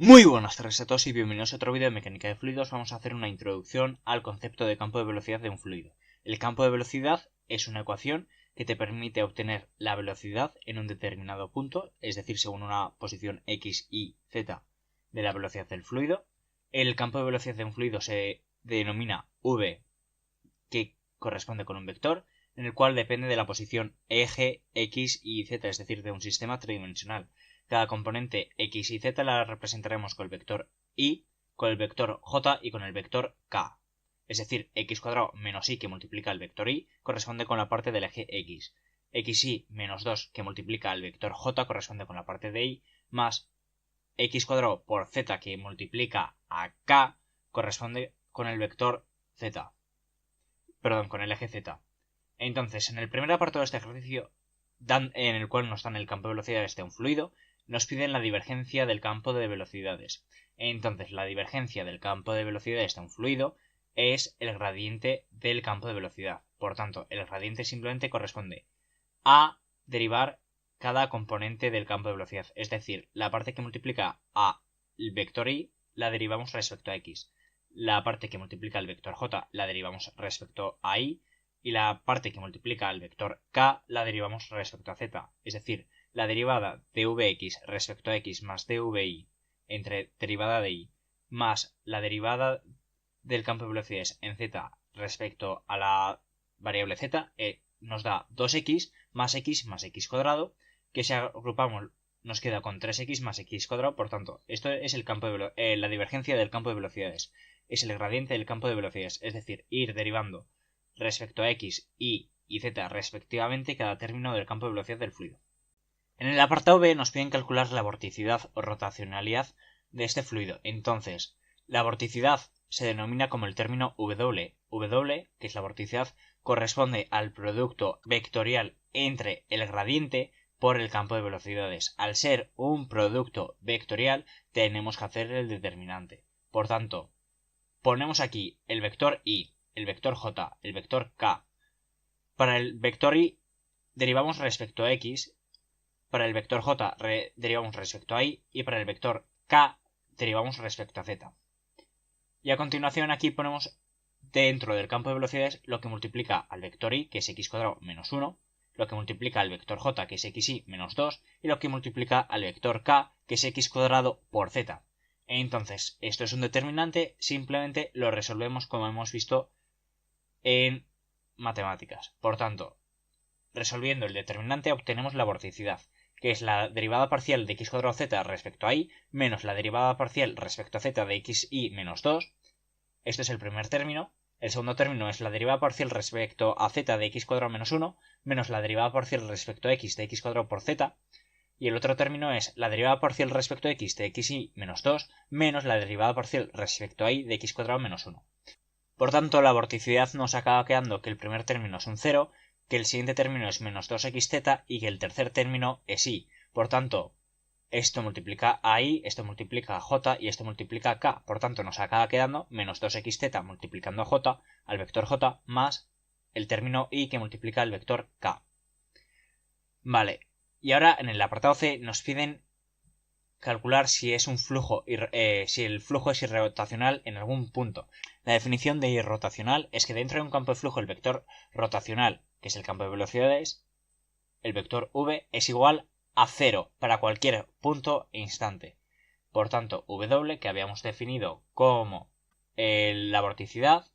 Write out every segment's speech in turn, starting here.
Muy buenas tardes a todos y bienvenidos a otro vídeo de mecánica de fluidos. Vamos a hacer una introducción al concepto de campo de velocidad de un fluido. El campo de velocidad es una ecuación que te permite obtener la velocidad en un determinado punto, es decir, según una posición x, y, z de la velocidad del fluido. El campo de velocidad de un fluido se denomina v, que corresponde con un vector, en el cual depende de la posición eje, x y z, es decir, de un sistema tridimensional. Cada componente x y z la representaremos con el vector y, con el vector j y con el vector k. Es decir, x cuadrado menos y que multiplica el vector y corresponde con la parte del eje x. Xy menos 2 que multiplica el vector j corresponde con la parte de y, más x cuadrado por z que multiplica a k corresponde con el vector z. Perdón, con el eje z. Entonces, en el primer apartado de este ejercicio, en el cual nos dan el campo de velocidades de un fluido, nos piden la divergencia del campo de velocidades. Entonces, la divergencia del campo de velocidades de un fluido es el gradiente del campo de velocidad. Por tanto, el gradiente simplemente corresponde a derivar cada componente del campo de velocidad. Es decir, la parte que multiplica a el vector y la derivamos respecto a x. La parte que multiplica el vector j la derivamos respecto a y. Y la parte que multiplica el vector k la derivamos respecto a z. Es decir, la derivada de vx respecto a x más dvi entre derivada de y más la derivada del campo de velocidades en z respecto a la variable z nos da 2x más x cuadrado, que si agrupamos nos queda con 3x más x cuadrado. Por tanto, esto es el campo de la divergencia del campo de velocidades. Es el gradiente del campo de velocidades, es decir, ir derivando respecto a x, y z respectivamente cada término del campo de velocidad del fluido. En el apartado B nos piden calcular la vorticidad o rotacionalidad de este fluido. Entonces, la vorticidad se denomina como el término W. W, que es la vorticidad, corresponde al producto vectorial entre el gradiente por el campo de velocidades. Al ser un producto vectorial, tenemos que hacer el determinante. Por tanto, ponemos aquí el vector y, el vector j, el vector k. Para el vector y derivamos respecto a x, para el vector j derivamos respecto a y para el vector k derivamos respecto a z. Y a continuación aquí ponemos dentro del campo de velocidades lo que multiplica al vector y, que es x cuadrado menos 1, lo que multiplica al vector j, que es xy menos 2, y lo que multiplica al vector k, que es x cuadrado por z. Entonces, esto es un determinante, simplemente lo resolvemos como hemos visto en matemáticas. Por tanto, resolviendo el determinante obtenemos la vorticidad, que es la derivada parcial de x cuadrado z respecto a y menos la derivada parcial respecto a z de xy menos 2. Este es el primer término. El segundo término es la derivada parcial respecto a z de x cuadrado menos 1 menos la derivada parcial respecto a x de x cuadrado por z. Y el otro término es la derivada parcial respecto a x de xy menos 2 menos la derivada parcial respecto a y de x cuadrado menos 1. Por tanto, la vorticidad nos acaba quedando que el primer término es un 0, que el siguiente término es menos 2xz y que el tercer término es y. Por tanto, esto multiplica a y, esto multiplica a j y esto multiplica a k. Por tanto, nos acaba quedando menos 2xz multiplicando a j al vector j más el término y que multiplica el vector k. Vale, y ahora en el apartado C nos piden calcular si es un flujo, si el flujo es irrotacional en algún punto. La definición de irrotacional es que dentro de un campo de flujo el vector rotacional, que es el campo de velocidades, el vector v es igual a 0 para cualquier punto e instante. Por tanto, w, que habíamos definido como la vorticidad,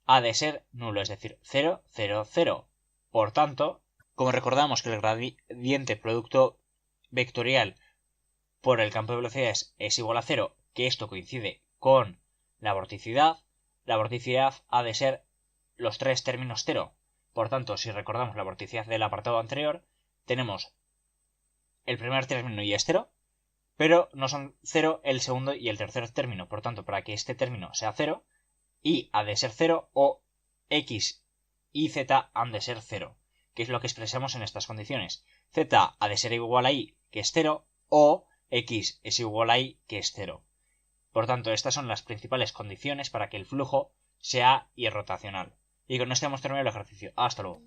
ha de ser nulo, es decir, 0, 0, 0. Por tanto, como recordamos que el gradiente producto vectorial por el campo de velocidades es igual a 0, que esto coincide con la vorticidad ha de ser los tres términos 0. Por tanto, si recordamos la vorticidad del apartado anterior, tenemos el primer término y es 0, pero no son 0 el segundo y el tercer término. Por tanto, para que este término sea 0, y ha de ser 0 o x y z han de ser 0, que es lo que expresamos en estas condiciones. Z ha de ser igual a y, que es 0, o x es igual a y, que es 0. Por tanto, estas son las principales condiciones para que el flujo sea irrotacional. Y con esto hemos terminado el ejercicio. Hasta luego.